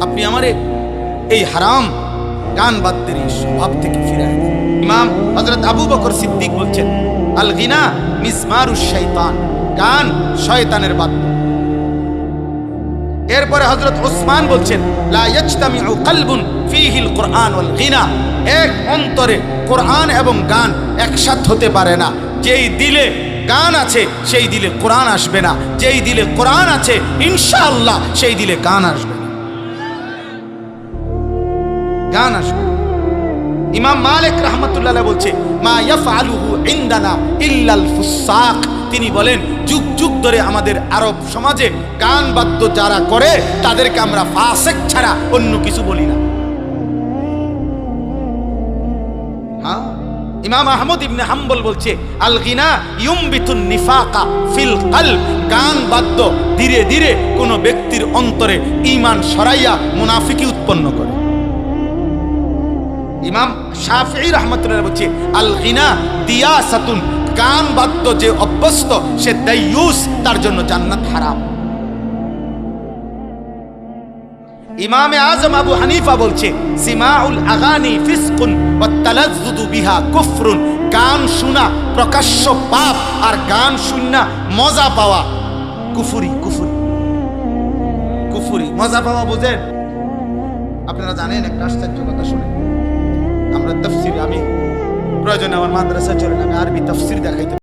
আপনি আমারে এই হারাম গান বাদ্যের এই স্বভাব থেকে ফিরায় দেন। ইমাম হযরত আবু বকর সিদ্দিক বলছেন, আল গিনা মিজমারুশ শাইতান, গান শয়তানের বাদ্য। এরপরে হযরত ওসমান বলছেন, লা ইয়াজতামিউ কলবুন ফীহিল কুরআন ওয়াল গিনা, এক অন্তরে কোরআন এবং গান একসাথে হতে পারে না। যেই দিলে গান আছে সেই দিলে কোরআন আসবে না, যেই দিলে কোরআন আছে ইনশাআল্লাহ সেই দিলে গান আসবে না, গান আসবে। ইমাম মালিক রাহমাতুল্লাহ আলাইহি বলছে, মা ইয়াফআলুহু ইনদানা ইল্লাল ফুসাক, তিনি বলেন যুগ যুগ ধরে আমাদের আরব সমাজে গান বাদ্য যারা করে তাদেরকে আমরা ফাসিক ছাড়া অন্য কিছু বলি না। হ্যাঁ, ইমাম আহমদ ইবনে হাম্বল বলছে, আল গিনা ইউমবিতুন নিফাকা ফিল কলব, গান বাদ্য ধীরে ধীরে কোন ব্যক্তির অন্তরে ঈমান সরাইয়া মুনাফিকি উৎপন্ন করে। ইমাম শাফিঈ রাহমাতুল্লাহ বলছে, আল গিনা দিয়াসাতুন, গান বাদ্য যে অভ্যস্ত সে দাইয়ুস, তার জন্য জান্নাত হারাম। ইমামে আজম আবু হানিফা বলছে, সিমাউল আগানি ফিসকুন ওয়াত তালাজ্জুদু বিহা কুফরুন, গান শোনা প্রকাশ্য পাপ, আর গান শুননা মজা পাওয়া কুফরি। কুফরি কুফরি মজা পাওয়া বুঝেন? আপনারা জানেন একটা আশ্চর্য কথা শুনে, আমরা তাফসীর, আমি প্রয়োজনে আমার মাদ্রাসায় চলেন, আমি আরবি তাফসীর দেখাইতে